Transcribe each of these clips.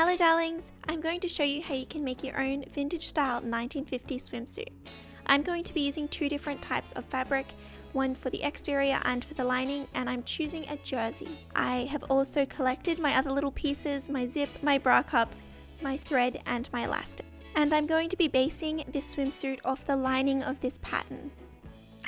Hello darlings, I'm going to show you how you can make your own vintage style 1950s swimsuit. I'm going to be using two different types of fabric, one for the exterior and for the lining, and I'm choosing a jersey. I have also collected my other little pieces, my zip, my bra cups, my thread and my elastic. And I'm going to be basing this swimsuit off the lining of this pattern.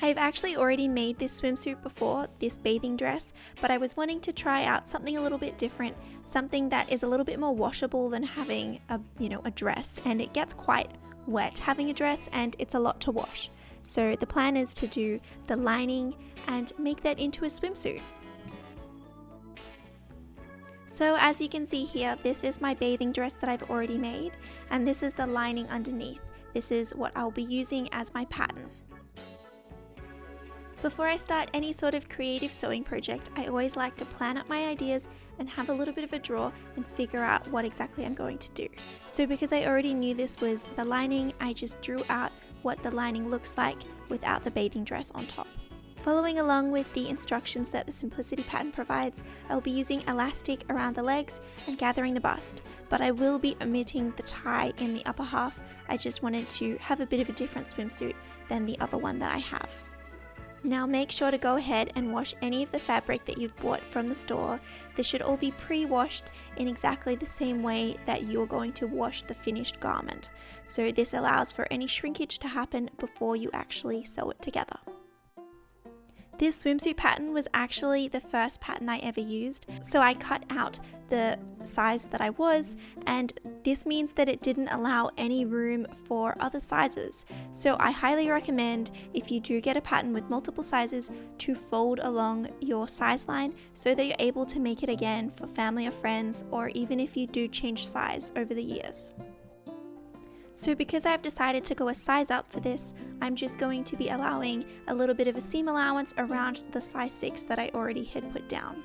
I've actually already made this swimsuit before, this bathing dress, but I was wanting to try out something a little bit different, something that is a little bit more washable than having a dress, and it gets quite wet having a dress and it's a lot to wash. So the plan is to do the lining and make that into a swimsuit. So as you can see here, this is my bathing dress that I've already made, and this is the lining underneath. This is what I'll be using as my pattern. Before I start any sort of creative sewing project, I always like to plan out my ideas and have a little bit of a draw and figure out what exactly I'm going to do. So because I already knew this was the lining, I just drew out what the lining looks like without the bathing dress on top. Following along with the instructions that the Simplicity pattern provides, I'll be using elastic around the legs and gathering the bust, but I will be omitting the tie in the upper half. I just wanted to have a bit of a different swimsuit than the other one that I have. Now make sure to go ahead and wash any of the fabric that you've bought from the store. This should all be pre-washed in exactly the same way that you're going to wash the finished garment. So this allows for any shrinkage to happen before you actually sew it together. This swimsuit pattern was actually the first pattern I ever used, so I cut out the size that I was, and this means that it didn't allow any room for other sizes. So I highly recommend, if you do get a pattern with multiple sizes, to fold along your size line so that you're able to make it again for family or friends, or even if you do change size over the years. So because I've decided to go a size up for this, I'm just going to be allowing a little bit of a seam allowance around the size 6 that I already had put down.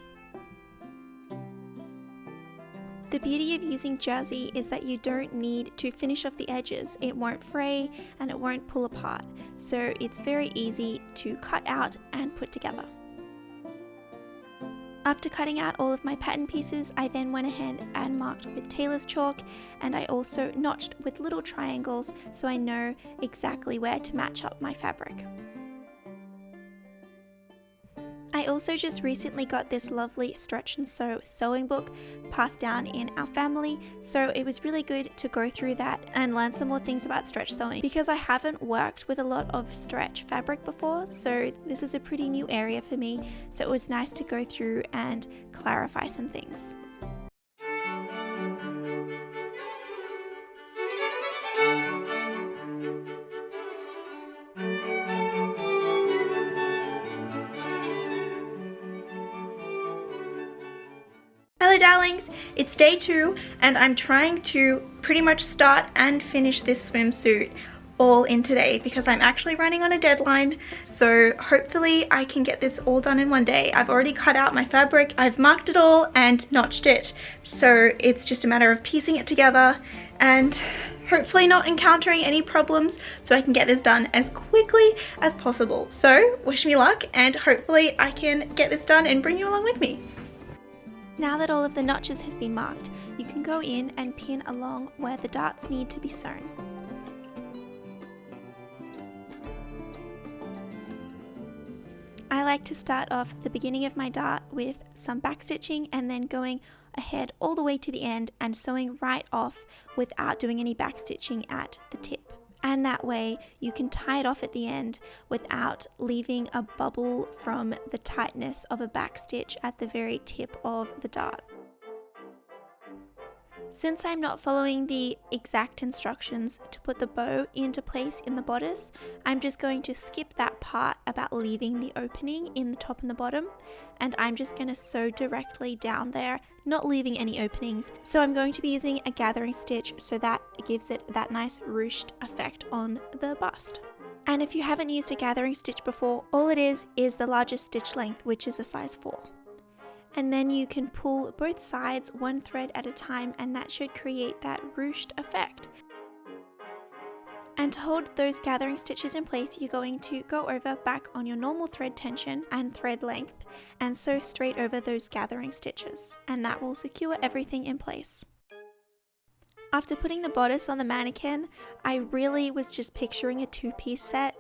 The beauty of using jersey is that you don't need to finish off the edges. It won't fray and it won't pull apart, so it's very easy to cut out and put together. After cutting out all of my pattern pieces, I then went ahead and marked with tailor's chalk, and I also notched with little triangles so I know exactly where to match up my fabric. I also just recently got this lovely stretch and sew sewing book passed down in our family, so it was really good to go through that and learn some more things about stretch sewing because I haven't worked with a lot of stretch fabric before, so this is a pretty new area for me, so it was nice to go through and clarify some things. Hello darlings, it's day 2 and I'm trying to pretty much start and finish this swimsuit all in today because I'm actually running on a deadline, so hopefully I can get this all done in one day. I've already cut out my fabric, I've marked it all and notched it, so it's just a matter of piecing it together and hopefully not encountering any problems so I can get this done as quickly as possible. So wish me luck and hopefully I can get this done and bring you along with me. Now that all of the notches have been marked, you can go in and pin along where the darts need to be sewn. I like to start off the beginning of my dart with some backstitching and then going ahead all the way to the end and sewing right off without doing any backstitching at the tip. And that way you can tie it off at the end without leaving a bubble from the tightness of a backstitch at the very tip of the dart. Since I'm not following the exact instructions to put the bow into place in the bodice, I'm just going to skip that part about leaving the opening in the top and the bottom, and I'm just going to sew directly down there, not leaving any openings. So I'm going to be using a gathering stitch so that it gives it that nice ruched effect on the bust. And if you haven't used a gathering stitch before, all it is the largest stitch length, which is a size 4. And then you can pull both sides one thread at a time, and that should create that ruched effect. And to hold those gathering stitches in place, you're going to go over back on your normal thread tension and thread length and sew straight over those gathering stitches, and that will secure everything in place. After putting the bodice on the mannequin, I really was just picturing a two-piece set,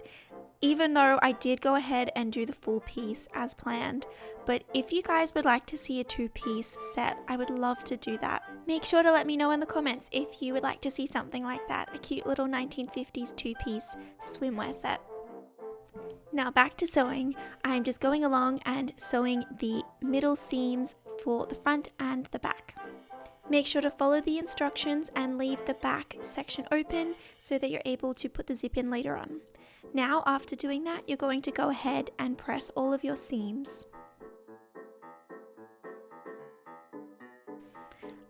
even though I did go ahead and do the full piece as planned. But if you guys would like to see a two-piece set, I would love to do that. Make sure to let me know in the comments if you would like to see something like that, a cute little 1950s two-piece swimwear set. Now back to sewing. I'm just going along and sewing the middle seams for the front and the back. Make sure to follow the instructions and leave the back section open so that you're able to put the zip in later on. Now, after doing that, you're going to go ahead and press all of your seams.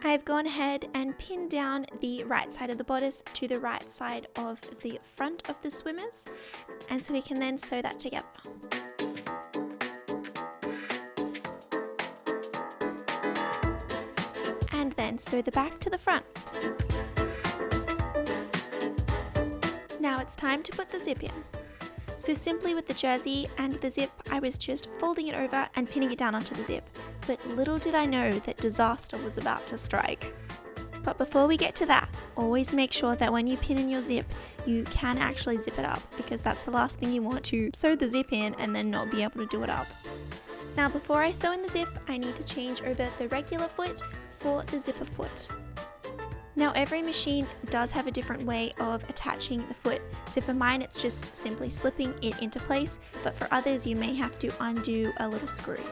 I've gone ahead and pinned down the right side of the bodice to the right side of the front of the swimmers, and so we can then sew that together. And then sew the back to the front. Now it's time to put the zip in. So simply with the jersey and the zip, I was just folding it over and pinning it down onto the zip. But little did I know that disaster was about to strike. But before we get to that, always make sure that when you pin in your zip, you can actually zip it up, because that's the last thing you want, to sew the zip in and then not be able to do it up. Now before I sew in the zip, I need to change over the regular foot for the zipper foot. Now every machine does have a different way of attaching the foot, so for mine it's just simply slipping it into place, but for others you may have to undo a little screw.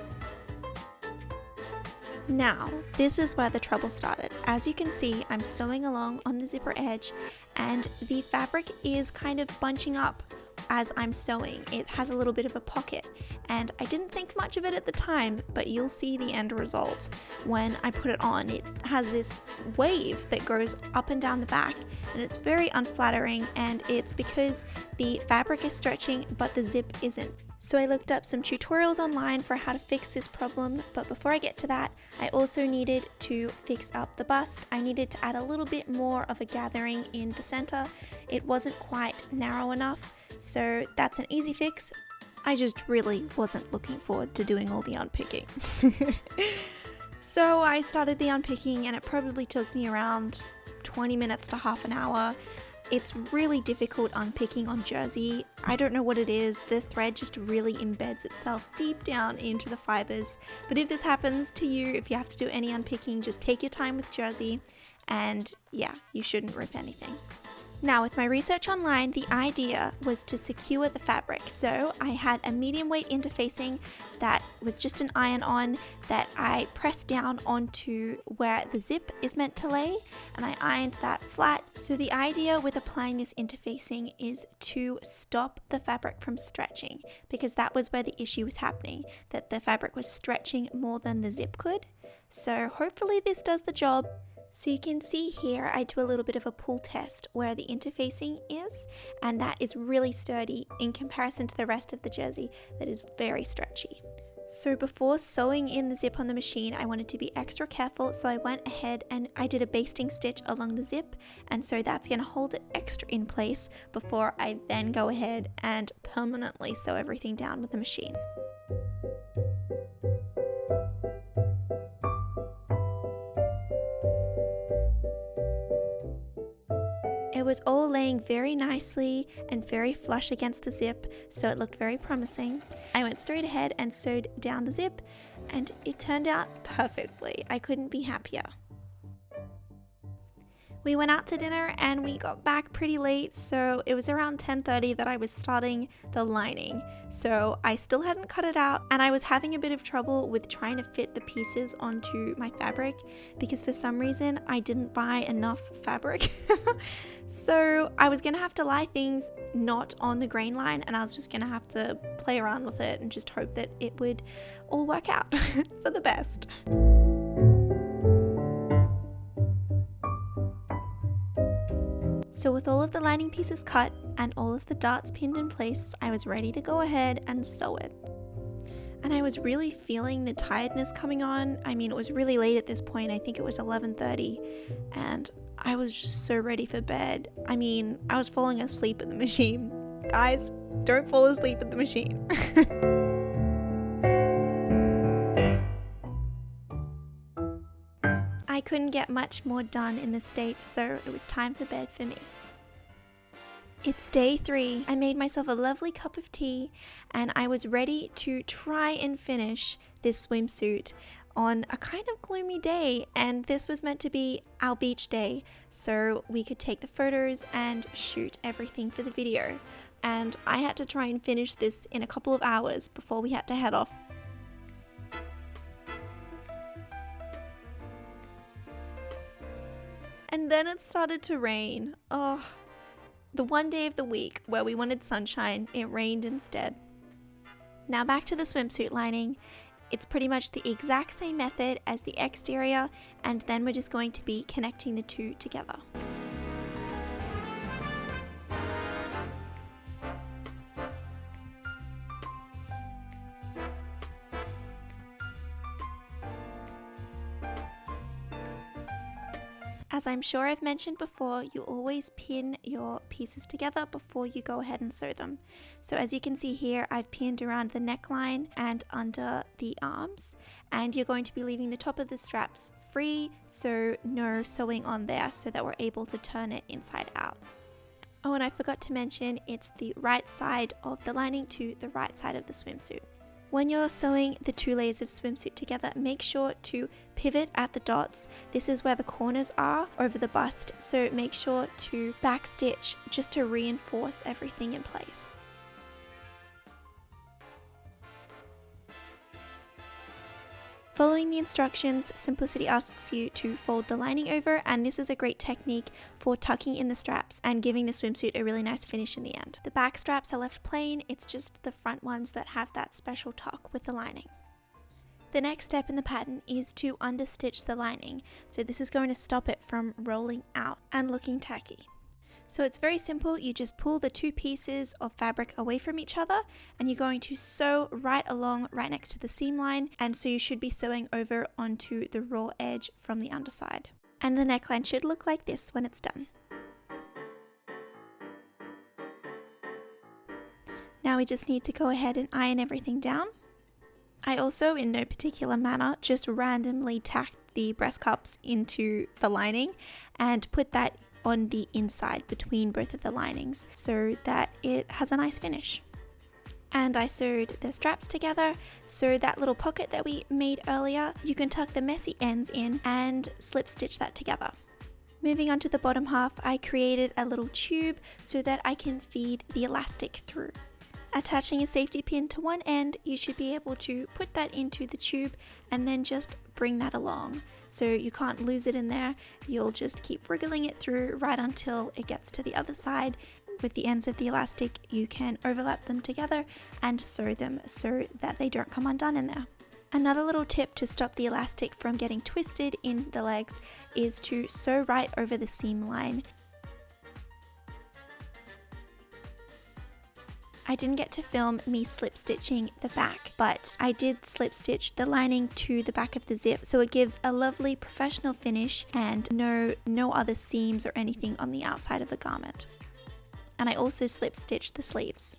Now, this is where the trouble started. As you can see, I'm sewing along on the zipper edge and the fabric is kind of bunching up as I'm sewing. It has a little bit of a pocket, and I didn't think much of it at the time, but you'll see the end result when I put it on. It has this wave that goes up and down the back, and it's very unflattering, and it's because the fabric is stretching but the zip isn't. So I looked up some tutorials online for how to fix this problem, but before I get to that, I also needed to fix up the bust. I needed to add a little bit more of a gathering in the center. It wasn't quite narrow enough, so that's an easy fix. I just really wasn't looking forward to doing all the unpicking. So I started the unpicking and it probably took me around 20 minutes to half an hour. It's really difficult unpicking on jersey. I don't know what it is, the thread just really embeds itself deep down into the fibers. But if this happens to you, if you have to do any unpicking, just take your time with jersey, and yeah, you shouldn't rip anything. Now with my research online, the idea was to secure the fabric. So I had a medium weight interfacing that was just an iron-on that I pressed down onto where the zip is meant to lay, and I ironed that flat. So the idea with applying this interfacing is to stop the fabric from stretching, because that was where the issue was happening, that the fabric was stretching more than the zip could. So hopefully this does the job. So you can see here I do a little bit of a pull test where the interfacing is, and that is really sturdy in comparison to the rest of the jersey that is very stretchy. So before sewing in the zip on the machine, I wanted to be extra careful, so I went ahead and I did a basting stitch along the zip, and so that's going to hold it extra in place before I then go ahead and permanently sew everything down with the machine. It was all laying very nicely and very flush against the zip, so it looked very promising. I went straight ahead and sewed down the zip, and it turned out perfectly. I couldn't be happier. We went out to dinner and we got back pretty late, so it was around 10:30 that I was starting the lining. So I still hadn't cut it out, and I was having a bit of trouble with trying to fit the pieces onto my fabric because for some reason I didn't buy enough fabric. So I was gonna have to lie things not on the grain line, and I was just gonna have to play around with it and just hope that it would all work out for the best. So with all of the lining pieces cut and all of the darts pinned in place, I was ready to go ahead and sew it. And I was really feeling the tiredness coming on. I mean, it was really late at this point. I think it was 11:30, and I was just so ready for bed. I mean, I was falling asleep at the machine. Guys, don't fall asleep at the machine. I couldn't get much more done in the state, so it was time for bed for me. It's day 3. I made myself a lovely cup of tea and I was ready to try and finish this swimsuit on a kind of gloomy day, and this was meant to be our beach day so we could take the photos and shoot everything for the video, and I had to try and finish this in a couple of hours before we had to head off. And then it started to rain. Oh, the one day of the week where we wanted sunshine, it rained instead. Now back to the swimsuit lining. It's pretty much the exact same method as the exterior, and then we're just going to be connecting the two together. As I'm sure I've mentioned before, you always pin your pieces together before you go ahead and sew them. So as you can see here, I've pinned around the neckline and under the arms, and you're going to be leaving the top of the straps free, so no sewing on there, so that we're able to turn it inside out. Oh, and I forgot to mention, it's the right side of the lining to the right side of the swimsuit. When you're sewing the 2 layers of swimsuit together, make sure to pivot at the dots. This is where the corners are over the bust, so make sure to backstitch just to reinforce everything in place. Following the instructions, Simplicity asks you to fold the lining over, and this is a great technique for tucking in the straps and giving the swimsuit a really nice finish in the end. The back straps are left plain, it's just the front ones that have that special tuck with the lining. The next step in the pattern is to understitch the lining, so this is going to stop it from rolling out and looking tacky. So it's very simple, you just pull the 2 pieces of fabric away from each other and you're going to sew right along right next to the seam line, and so you should be sewing over onto the raw edge from the underside. And the neckline should look like this when it's done. Now we just need to go ahead and iron everything down. I also, in no particular manner, just randomly tacked the breast cups into the lining and put that on the inside between both of the linings so that it has a nice finish. And I sewed the straps together, so that little pocket that we made earlier, you can tuck the messy ends in and slip stitch that together. Moving on to the bottom half, I created a little tube so that I can feed the elastic through. Attaching a safety pin to one end, you should be able to put that into the tube and then just bring that along. So you can't lose it in there, you'll just keep wriggling it through right until it gets to the other side. With the ends of the elastic, you can overlap them together and sew them so that they don't come undone in there. Another little tip to stop the elastic from getting twisted in the legs is to sew right over the seam line. I didn't get to film me slip stitching the back, but I did slip stitch the lining to the back of the zip, so it gives a lovely professional finish and no other seams or anything on the outside of the garment. And I also slip stitched the sleeves.